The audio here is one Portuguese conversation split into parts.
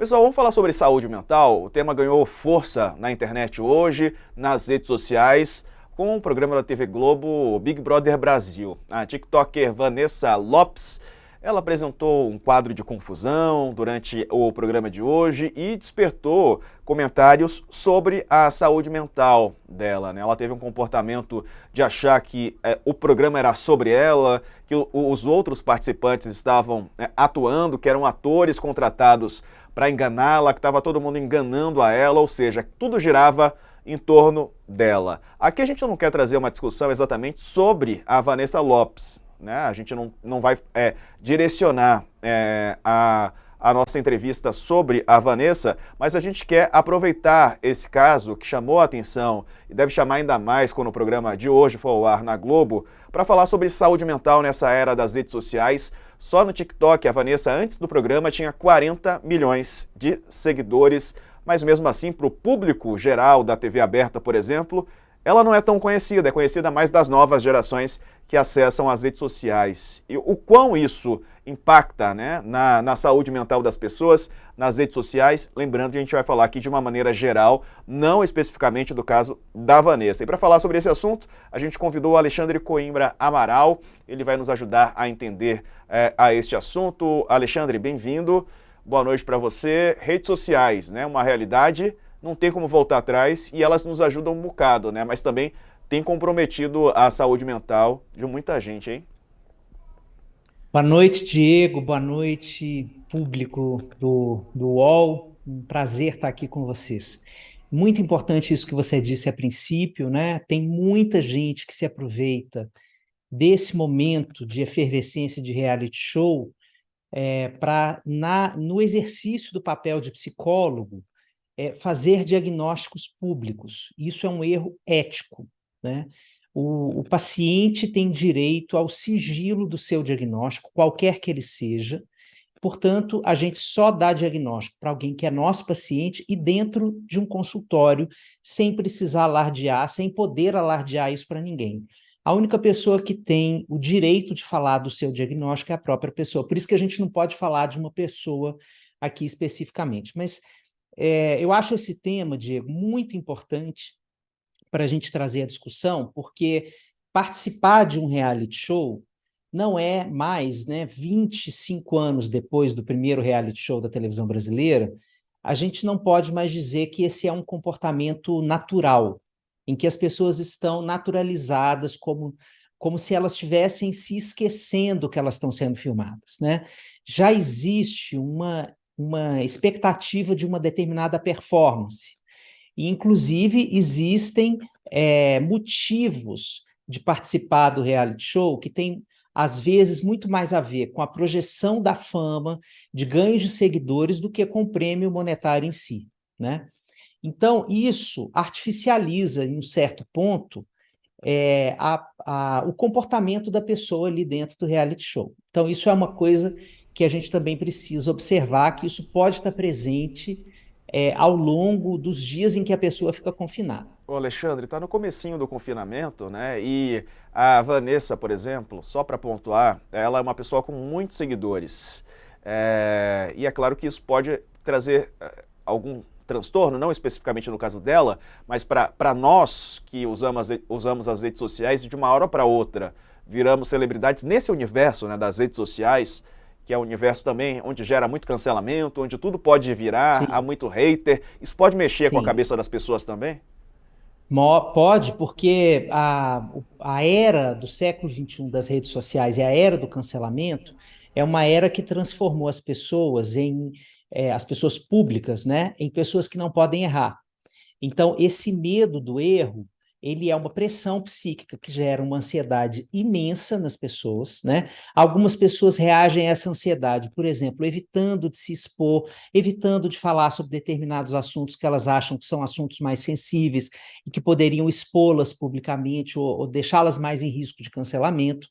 Pessoal, vamos falar sobre saúde mental. O tema ganhou força na internet hoje, nas redes sociais, com o programa da TV Globo Big Brother Brasil. A TikToker Vanessa Lopes, ela apresentou um quadro de confusão durante o programa de hoje e despertou comentários sobre a saúde mental dela, né? Ela teve um comportamento de achar que o programa era sobre ela, que os outros participantes estavam atuando, que eram atores contratados para enganá-la, que estava todo mundo enganando a ela, ou seja, tudo girava em torno dela. Aqui a gente não quer trazer uma discussão exatamente sobre a Vanessa Lopes, né? A gente não vai direcionar a nossa entrevista sobre a Vanessa, mas a gente quer aproveitar esse caso que chamou a atenção e deve chamar ainda mais quando o programa de hoje for ao ar na Globo, para falar sobre saúde mental nessa era das redes sociais. Só no TikTok, a Vanessa, antes do programa, tinha 40 milhões de seguidores, mas mesmo assim, para o público geral da TV aberta, por exemplo, ela não é tão conhecida, é conhecida mais das novas gerações que acessam as redes sociais. E o quão isso impacta, né, na saúde mental das pessoas, nas redes sociais, lembrando que a gente vai falar aqui de uma maneira geral, não especificamente do caso da Vanessa. E para falar sobre esse assunto, a gente convidou o Alexandre Coimbra Amaral, ele vai nos ajudar a entender a este assunto. Alexandre, bem-vindo, boa noite para você. Redes sociais, né, uma realidade, não tem como voltar atrás e elas nos ajudam um bocado, né, mas também tem comprometido a saúde mental de muita gente, hein? Boa noite, Diego. Boa noite, público do UOL. Um prazer estar aqui com vocês. Muito importante isso que você disse a princípio, né? Tem muita gente que se aproveita desse momento de efervescência de reality show para, no exercício do papel de psicólogo, fazer diagnósticos públicos. Isso é um erro ético, né? O paciente tem direito ao sigilo do seu diagnóstico, qualquer que ele seja. Portanto, a gente só dá diagnóstico para alguém que é nosso paciente e dentro de um consultório, sem precisar alardear, sem poder alardear isso para ninguém. A única pessoa que tem o direito de falar do seu diagnóstico é a própria pessoa. Por isso que a gente não pode falar de uma pessoa aqui especificamente. Mas eu acho esse tema, Diego, muito importante para a gente trazer a discussão, porque participar de um reality show não é mais, né, 25 anos depois do primeiro reality show da televisão brasileira, a gente não pode mais dizer que esse é um comportamento natural, em que as pessoas estão naturalizadas como se elas estivessem se esquecendo que elas estão sendo filmadas, né? Já existe uma expectativa de uma determinada performance. E, inclusive, existem motivos de participar do reality show que tem, às vezes, muito mais a ver com a projeção da fama, de ganhos de seguidores, do que com o prêmio monetário em si, né? Então, isso artificializa, em um certo ponto, o comportamento da pessoa ali dentro do reality show. Então, isso é uma coisa que a gente também precisa observar, que isso pode estar presente ao longo dos dias em que a pessoa fica confinada. O Alexandre, está no comecinho do confinamento, né? E a Vanessa, por exemplo, só para pontuar, ela é uma pessoa com muitos seguidores. E é claro que isso pode trazer algum transtorno, não especificamente no caso dela, mas para nós que usamos as redes sociais, de uma hora para outra viramos celebridades nesse universo, né, das redes sociais, que é um universo também onde gera muito cancelamento, onde tudo pode virar, há Sim, muito hater. Isso pode mexer com a sim. cabeça das pessoas também? Pode, porque a era do século XXI das redes sociais e a era do cancelamento é uma era que transformou as pessoas as pessoas públicas, né, em pessoas que não podem errar. Então, esse medo do erro, ele é uma pressão psíquica que gera uma ansiedade imensa nas pessoas, né? Algumas pessoas reagem a essa ansiedade, por exemplo, evitando de se expor, evitando de falar sobre determinados assuntos que elas acham que são assuntos mais sensíveis e que poderiam expô-las publicamente ou deixá-las mais em risco de cancelamento.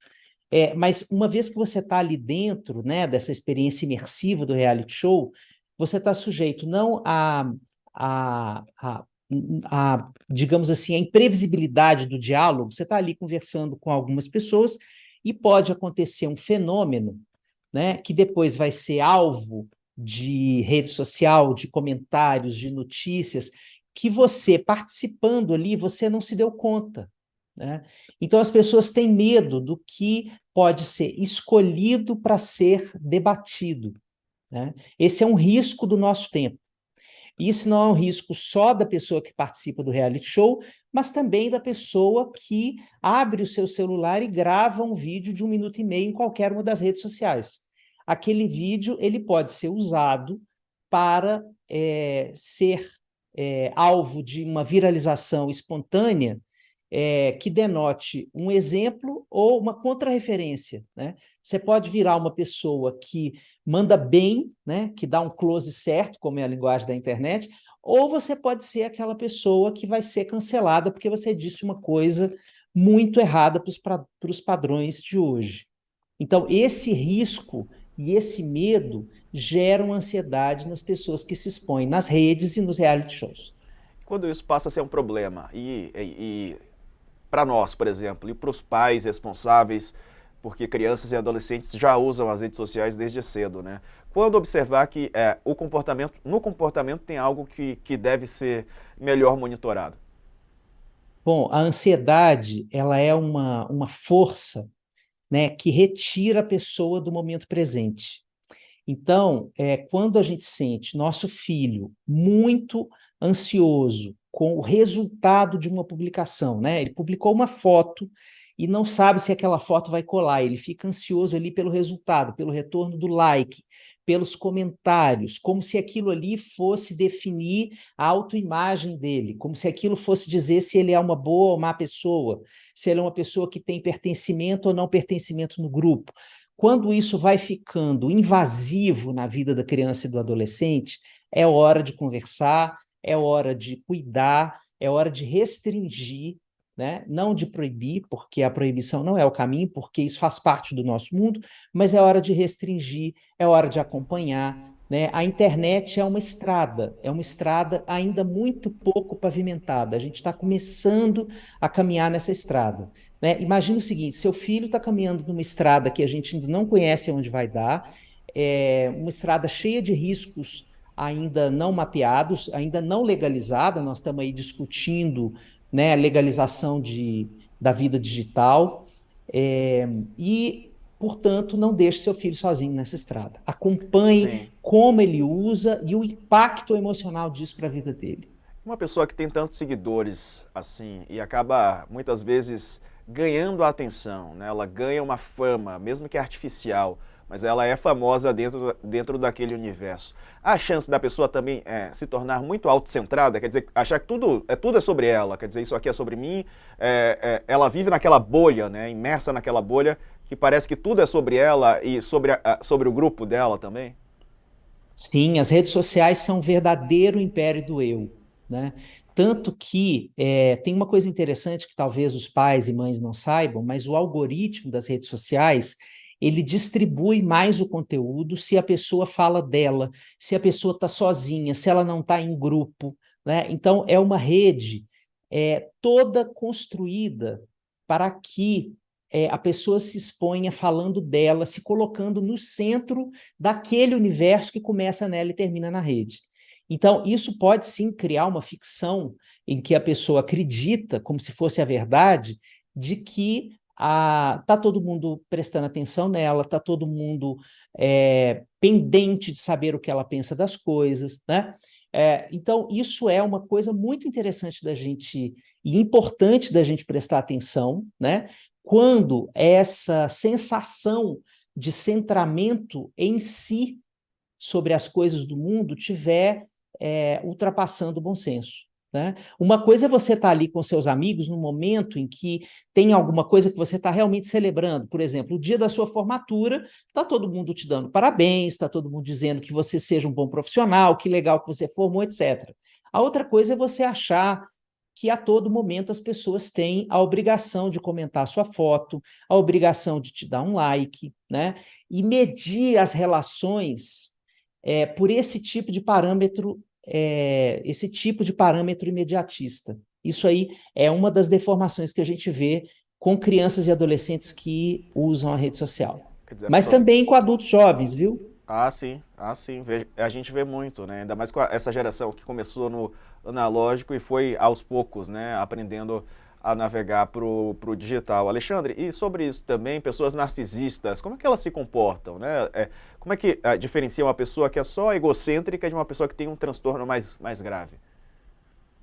Mas uma vez que você está ali dentro, né, dessa experiência imersiva do reality show, você está sujeito não a, a, digamos assim, a imprevisibilidade do diálogo. Você está ali conversando com algumas pessoas e pode acontecer um fenômeno, né, que depois vai ser alvo de rede social, de comentários, de notícias, que você, participando ali, você não se deu conta, né? Então, as pessoas têm medo do que pode ser escolhido para ser debatido, né? Esse é um risco do nosso tempo. Isso não é um risco só da pessoa que participa do reality show, mas também da pessoa que abre o seu celular e grava um vídeo de 1 minuto e meio em qualquer uma das redes sociais. Aquele vídeo ele pode ser usado para ser alvo de uma viralização espontânea que denote um exemplo ou uma contrarreferência, né? Você pode virar uma pessoa que manda bem, né, que dá um close certo, como é a linguagem da internet, ou você pode ser aquela pessoa que vai ser cancelada porque você disse uma coisa muito errada para os padrões de hoje. Então, esse risco e esse medo geram ansiedade nas pessoas que se expõem nas redes e nos reality shows. Quando isso passa a ser um problema, para nós, por exemplo, e para os pais responsáveis, porque crianças e adolescentes já usam as redes sociais desde cedo, né? Quando observar que no comportamento tem algo que deve ser melhor monitorado? Bom, a ansiedade, ela é uma força, né, que retira a pessoa do momento presente. Então, quando a gente sente nosso filho muito ansioso com o resultado de uma publicação, né? Ele publicou uma foto e não sabe se aquela foto vai colar, ele fica ansioso ali pelo resultado, pelo retorno do like, pelos comentários, como se aquilo ali fosse definir a autoimagem dele, como se aquilo fosse dizer se ele é uma boa ou má pessoa, se ele é uma pessoa que tem pertencimento ou não pertencimento no grupo. Quando isso vai ficando invasivo na vida da criança e do adolescente, é hora de conversar, é hora de cuidar, é hora de restringir, né? Não de proibir, porque a proibição não é o caminho, porque isso faz parte do nosso mundo, mas é hora de restringir, é hora de acompanhar, né? A internet é uma estrada ainda muito pouco pavimentada. A gente está começando a caminhar nessa estrada, né? Imagina o seguinte: seu filho está caminhando numa estrada que a gente ainda não conhece onde vai dar, uma estrada cheia de riscos ainda não mapeados, ainda não legalizada. Nós estamos aí discutindo, né, a legalização da vida digital, e, portanto, não deixe seu filho sozinho nessa estrada. Sim. Acompanhe como ele usa e o impacto emocional disso para a vida dele. Uma pessoa que tem tantos seguidores assim e acaba muitas vezes ganhando a atenção, né? Ela ganha uma fama, mesmo que artificial, mas ela é famosa dentro daquele universo. Há a chance da pessoa também se tornar muito autocentrada, quer dizer, achar que tudo é sobre ela, quer dizer, isso aqui é sobre mim, ela vive naquela bolha, né? Imersa naquela bolha, que parece que tudo é sobre ela e sobre o grupo dela também. Sim, as redes sociais são um verdadeiro império do eu, né? Tanto que tem uma coisa interessante que talvez os pais e mães não saibam, mas o algoritmo das redes sociais, ele distribui mais o conteúdo se a pessoa fala dela, se a pessoa está sozinha, se ela não está em grupo, né? Então, é uma rede toda construída para que a pessoa se exponha falando dela, se colocando no centro daquele universo que começa nela e termina na rede. Então, isso pode sim criar uma ficção em que a pessoa acredita, como se fosse a verdade, de que tá todo mundo prestando atenção nela, tá todo mundo pendente de saber o que ela pensa das coisas, né? Então, isso é uma coisa muito interessante da gente e importante da gente prestar atenção, né? Quando essa sensação de centramento em si sobre as coisas do mundo tiver ultrapassando o bom senso, né? Uma coisa é você estar ali com seus amigos no momento em que tem alguma coisa que você está realmente celebrando. Por exemplo, o dia da sua formatura, está todo mundo te dando parabéns, está todo mundo dizendo que você seja um bom profissional, que legal que você formou, etc. A outra coisa é você achar que a todo momento as pessoas têm a obrigação de comentar a sua foto, a obrigação de te dar um like, né? E medir as relações por esse tipo de parâmetro imediatista. Isso aí é uma das deformações que a gente vê com crianças e adolescentes que usam a rede social. Quer dizer, a Mas pessoa fica... também com adultos jovens, viu? Ah, sim, a gente vê muito, né? Ainda mais com essa geração que começou no analógico e foi aos poucos, né, aprendendo a navegar pro digital. Alexandre, e sobre isso também, pessoas narcisistas, como é que elas se comportam, né? Como é que diferencia uma pessoa que é só egocêntrica de uma pessoa que tem um transtorno mais grave?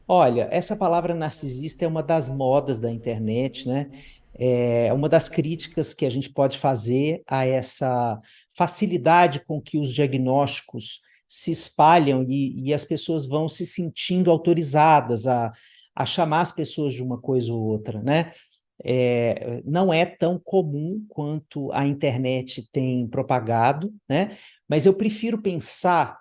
Olha, essa palavra narcisista é uma das modas da internet, né? É uma das críticas que a gente pode fazer a essa facilidade com que os diagnósticos se espalham e as pessoas vão se sentindo autorizadas a chamar as pessoas de uma coisa ou outra, né? Não é tão comum quanto a internet tem propagado, né? Mas eu prefiro pensar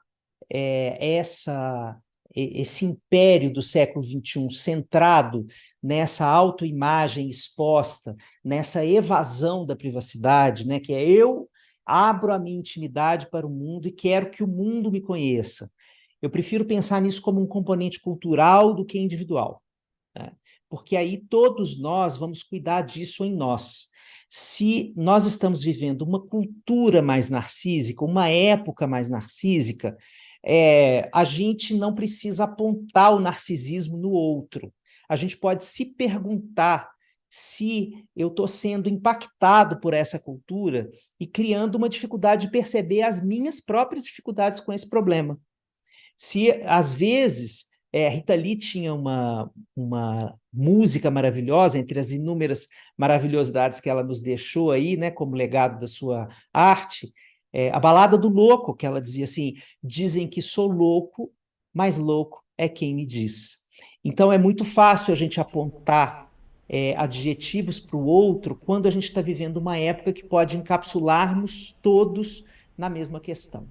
esse império do século XXI centrado nessa autoimagem exposta, nessa evasão da privacidade, né, que é eu abro a minha intimidade para o mundo e quero que o mundo me conheça. Eu prefiro pensar nisso como um componente cultural do que individual, né? Porque aí todos nós vamos cuidar disso em nós. Se nós estamos vivendo uma cultura mais narcísica, uma época mais narcísica, a gente não precisa apontar o narcisismo no outro. A gente pode se perguntar se eu estou sendo impactado por essa cultura e criando uma dificuldade de perceber as minhas próprias dificuldades com esse problema. Se, às vezes, Rita Lee tinha uma música maravilhosa, entre as inúmeras maravilhosidades que ela nos deixou aí, né, como legado da sua arte, a Balada do Louco, que ela dizia assim, dizem que sou louco, mas louco é quem me diz. Então, é muito fácil a gente apontar adjetivos para o outro quando a gente está vivendo uma época que pode encapsular-nos todos na mesma questão.